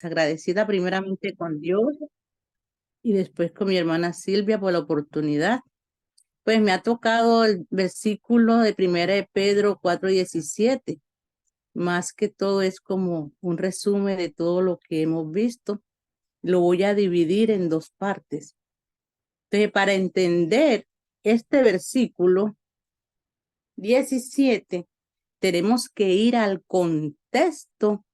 Agradecida primeramente con Dios y después con mi hermana Silvia por la oportunidad. Pues me ha tocado el versículo de Primera de Pedro 4:17. Más que todo es como un resumen de todo lo que hemos visto. Lo voy a dividir en dos partes. Entonces, para entender este versículo 17, tenemos que ir al contexto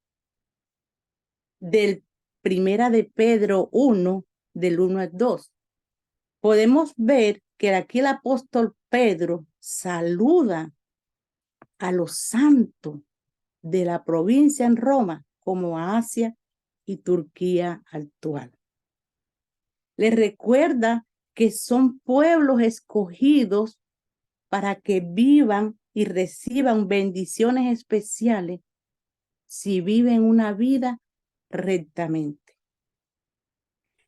del Primera de Pedro 1, del 1 al 2. Podemos ver que aquí el apóstol Pedro saluda a los santos de la provincia en Roma como a Asia y Turquía actual. Les recuerda que son pueblos escogidos para que vivan y reciban bendiciones especiales si viven una vida rectamente.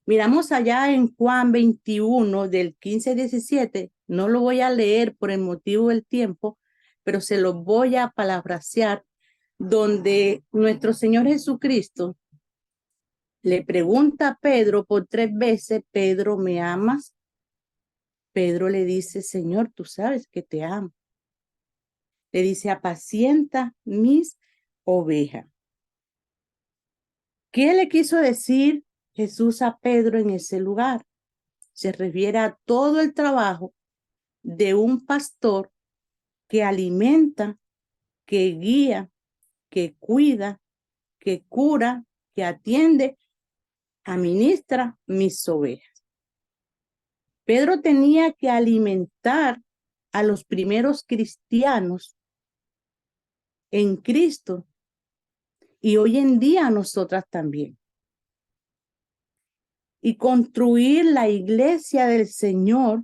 Miramos allá en Juan 21 del 15 al 17, no lo voy a leer por el motivo del tiempo, pero se lo voy a parafrasear, donde nuestro Señor Jesucristo le pregunta a Pedro por 3 veces: Pedro, ¿me amas? Pedro le dice: Señor, tú sabes que te amo. Le dice: apacienta mis ovejas. ¿Qué le quiso decir Jesús a Pedro en ese lugar? Se refiere a todo el trabajo de un pastor que alimenta, que guía, que cuida, que cura, que atiende, administra mis ovejas. Pedro tenía que alimentar a los primeros cristianos en Cristo y hoy en día a nosotras también. Y construir la iglesia del Señor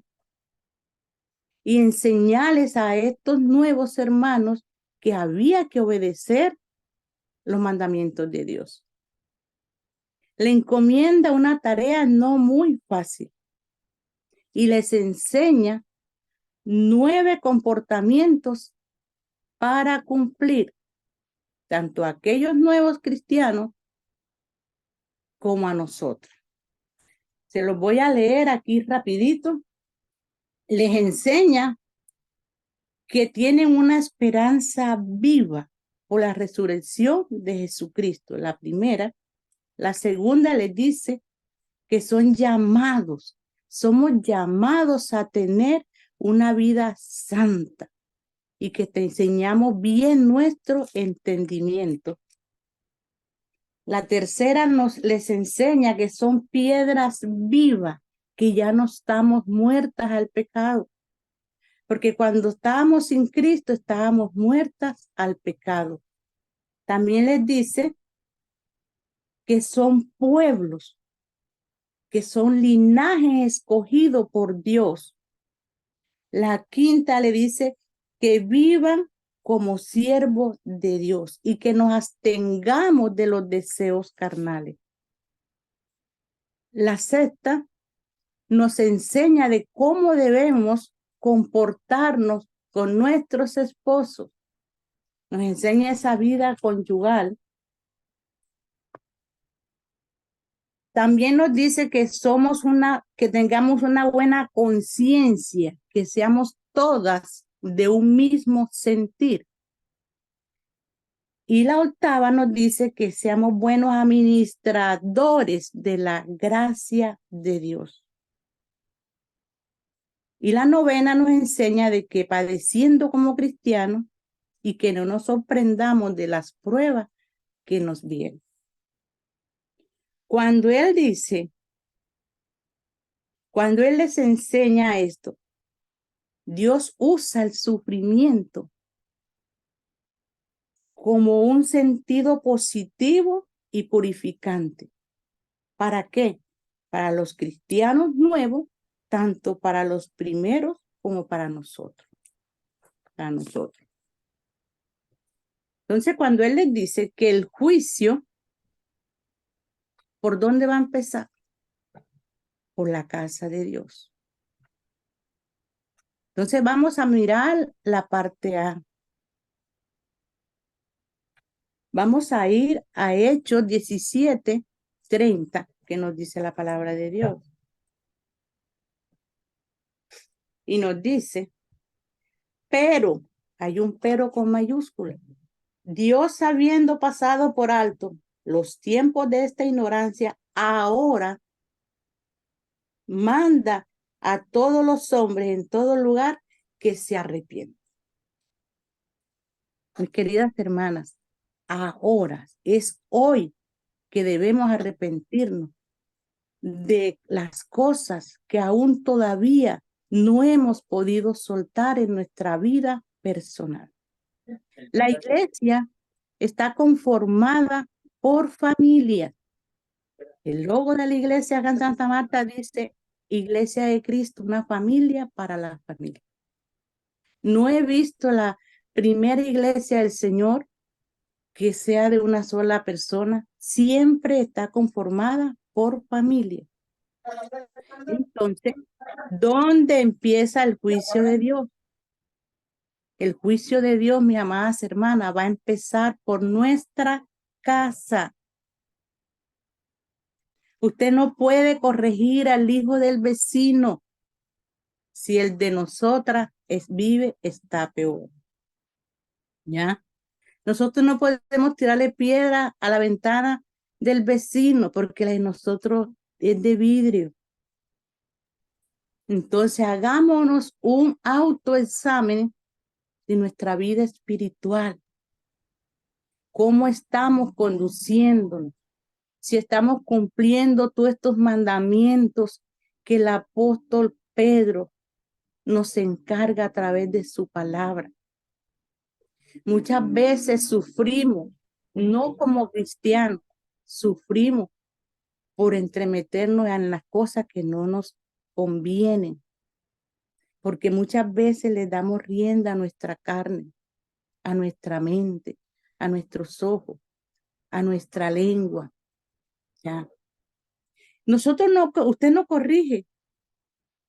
y enseñarles a estos nuevos hermanos que había que obedecer los mandamientos de Dios. Le encomienda una tarea no muy fácil y les enseña 9 comportamientos para cumplir, tanto a aquellos nuevos cristianos como a nosotros. Se los voy a leer aquí rapidito. Les enseña que tienen una esperanza viva por la resurrección de Jesucristo, la primera. La segunda les dice que son llamados, somos llamados a tener una vida santa y que te enseñamos bien nuestro entendimiento. La tercera les enseña que son piedras vivas, que ya no estamos muertas al pecado, porque cuando estábamos sin Cristo estábamos muertas al pecado. También les dice que son pueblos, que son linaje escogido por Dios. La quinta le dice que vivan como siervos de Dios y que nos abstengamos de los deseos carnales. La sexta nos enseña de cómo debemos comportarnos con nuestros esposos. Nos enseña esa vida conyugal. También nos dice que que tengamos una buena conciencia, que seamos todas de un mismo sentir. Y la octava nos dice que seamos buenos administradores de la gracia de Dios. Y la novena nos enseña de que padeciendo como cristianos y que no nos sorprendamos de las pruebas que nos vienen. Cuando él les enseña esto, Dios usa el sufrimiento como un sentido positivo y purificante. ¿Para qué? Para los cristianos nuevos, tanto para los primeros como para nosotros. Entonces, cuando él les dice que el juicio, ¿por dónde va a empezar? Por la casa de Dios. Entonces, vamos a mirar la parte A. Vamos a ir a Hechos 17:30, que nos dice la palabra de Dios. Y nos dice, pero, hay un pero con mayúscula. Dios, habiendo pasado por alto los tiempos de esta ignorancia, ahora manda a todos los hombres en todo lugar que se arrepientan. Mis queridas hermanas, ahora es hoy que debemos arrepentirnos de las cosas que aún todavía no hemos podido soltar en nuestra vida personal. La iglesia está conformada por familias. El logo de la iglesia acá en Santa Marta dice Iglesia de Cristo, una familia para la familia. No he visto la primera iglesia del Señor que sea de una sola persona, siempre está conformada por familia. Entonces, ¿dónde empieza el juicio de Dios? El juicio de Dios, mis amadas hermanas, va a empezar por nuestra casa. Usted no puede corregir al hijo del vecino si el de nosotras vive, está peor. ¿Ya? Nosotros no podemos tirarle piedra a la ventana del vecino porque la de nosotros es de vidrio. Entonces, hagámonos un autoexamen de nuestra vida espiritual. ¿Cómo estamos conduciéndonos? Si estamos cumpliendo todos estos mandamientos que el apóstol Pedro nos encarga a través de su palabra. Muchas veces sufrimos, no como cristianos, sufrimos por entremeternos en las cosas que no nos convienen, porque muchas veces le damos rienda a nuestra carne, a nuestra mente, a nuestros ojos, a nuestra lengua. ¿Ya? Nosotros no, usted no corrige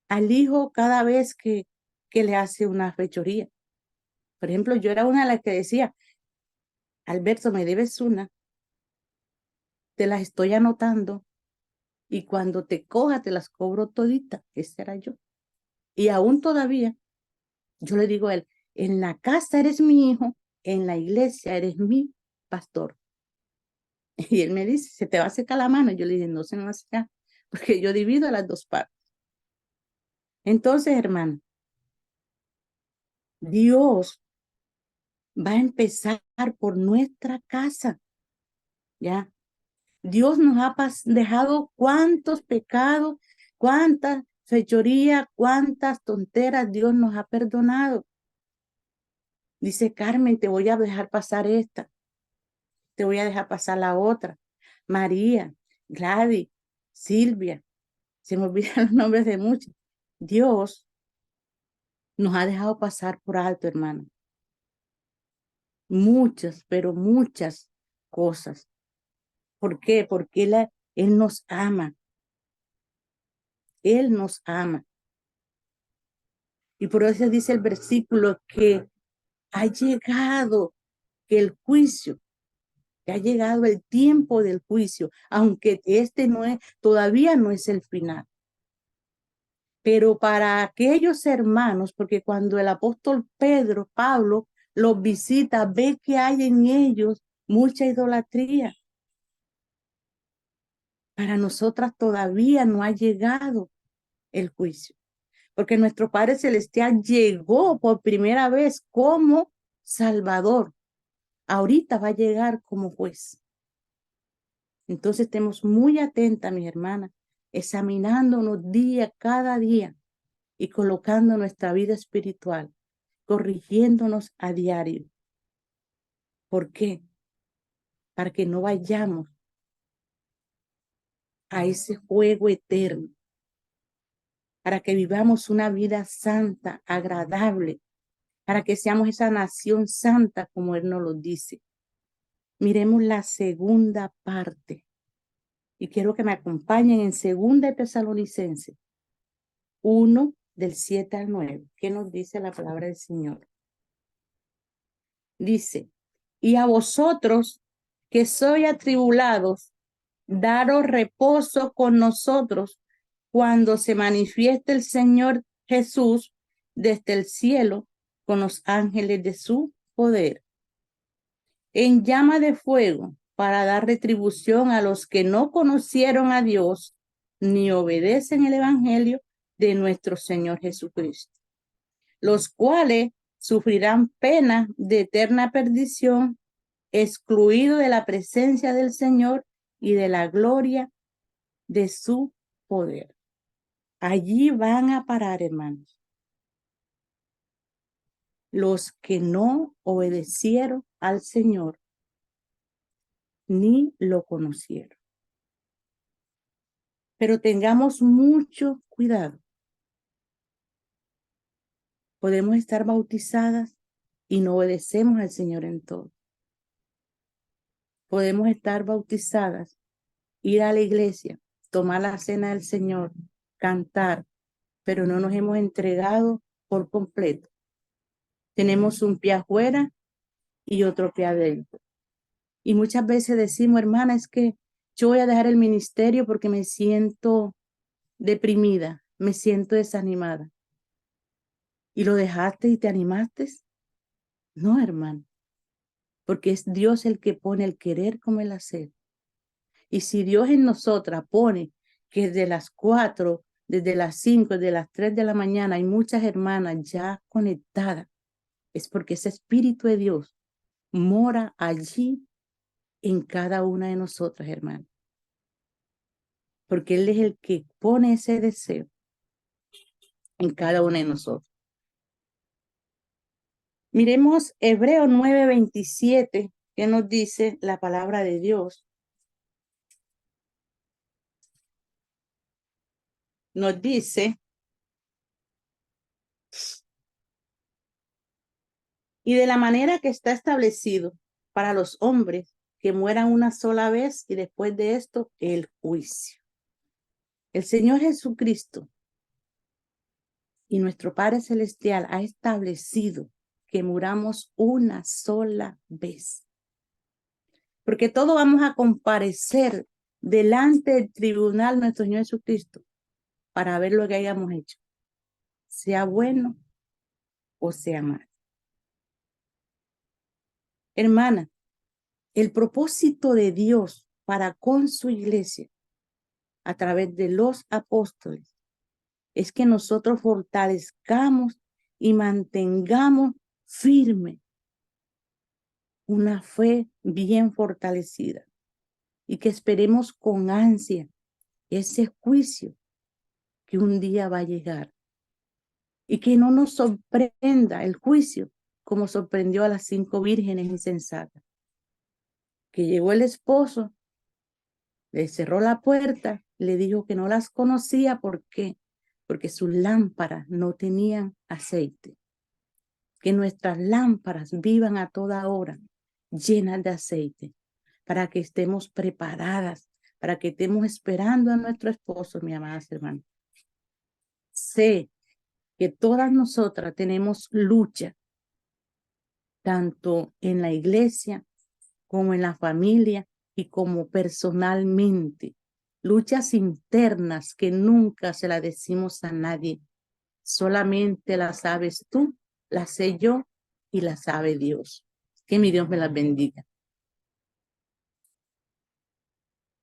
al hijo cada vez que le hace una fechoría. Por ejemplo, yo era una de las que decía, Alberto, me debes una, te las estoy anotando y cuando te coja te las cobro todita. Ese era yo. Y aún todavía, yo le digo a él, en la casa eres mi hijo, en la iglesia eres mi pastor. Y él me dice, se te va a secar la mano. Yo le dije, no se me va a secar, porque yo divido las dos partes. Entonces, hermano, Dios va a empezar por nuestra casa, ¿ya? Dios nos ha dejado cuántos pecados, cuántas fechorías, cuántas tonteras Dios nos ha perdonado. Dice Carmen, te voy a dejar pasar esta, te voy a dejar pasar la otra. María, Gladys, Silvia, se me olvidan los nombres de muchos. Dios nos ha dejado pasar por alto, hermano. Muchas, pero muchas cosas. ¿Por qué? Porque Él nos ama. Él nos ama. Y por eso dice el versículo que ha llegado el juicio, que ha llegado el tiempo del juicio, aunque este no es, todavía no es el final. Pero para aquellos hermanos, porque cuando el apóstol Pablo, los visita, ve que hay en ellos mucha idolatría. Para nosotras todavía no ha llegado el juicio, porque nuestro Padre Celestial llegó por primera vez como Salvador. Ahorita va a llegar como juez. Entonces estemos muy atentas, mis hermanas, examinándonos cada día y colocando nuestra vida espiritual, corrigiéndonos a diario. ¿Por qué? Para que no vayamos a ese juego eterno, para que vivamos una vida santa, agradable, para que seamos esa nación santa como Él nos lo dice. Miremos la segunda parte y quiero que me acompañen en 2 Tesalonicenses 1, del 7 al 9. ¿Qué nos dice la palabra del Señor? Dice, y a vosotros, que soy atribulados, daros reposo con nosotros cuando se manifieste el Señor Jesús desde el cielo con los ángeles de su poder, en llama de fuego, para dar retribución a los que no conocieron a Dios ni obedecen el evangelio de nuestro Señor Jesucristo, los cuales sufrirán pena de eterna perdición, excluidos de la presencia del Señor y de la gloria de su poder. Allí van a parar, hermanos, los que no obedecieron al Señor ni lo conocieron. Pero tengamos mucho cuidado. Podemos estar bautizadas y no obedecemos al Señor en todo. Podemos estar bautizadas, ir a la iglesia, tomar la cena del Señor, cantar, pero no nos hemos entregado por completo. Tenemos un pie afuera y otro pie adentro. Y muchas veces decimos, hermana, es que yo voy a dejar el ministerio porque me siento deprimida, me siento desanimada. ¿Y lo dejaste y te animaste? No, hermano, porque es Dios el que pone el querer como el hacer. Y si Dios en nosotras pone que desde las 4, desde las 5, desde las 3 de la mañana hay muchas hermanas ya conectadas, es porque ese Espíritu de Dios mora allí en cada una de nosotras, hermano. Porque Él es el que pone ese deseo en cada una de nosotros. Miremos Hebreos 9:27, que nos dice la palabra de Dios. Nos dice, y de la manera que está establecido para los hombres que mueran una sola vez y después de esto el juicio. El Señor Jesucristo y nuestro Padre Celestial ha establecido que muramos una sola vez. Porque todos vamos a comparecer delante del tribunal de nuestro Señor Jesucristo para ver lo que hayamos hecho, sea bueno o sea malo. Hermana, el propósito de Dios para con su iglesia a través de los apóstoles es que nosotros fortalezcamos y mantengamos firme una fe bien fortalecida y que esperemos con ansia ese juicio que un día va a llegar y que no nos sorprenda el juicio como sorprendió a las 5 vírgenes insensatas, que llegó el esposo, le cerró la puerta, le dijo que no las conocía. ¿Por qué? Porque sus lámparas no tenían aceite. Que nuestras lámparas vivan a toda hora llenas de aceite, para que estemos preparadas, para que estemos esperando a nuestro esposo, mi amada hermana. Sé que todas nosotras tenemos lucha, tanto en la iglesia como en la familia y como personalmente. Luchas internas que nunca se las decimos a nadie. Solamente las sabes tú, las sé yo y las sabe Dios. Que mi Dios me las bendiga.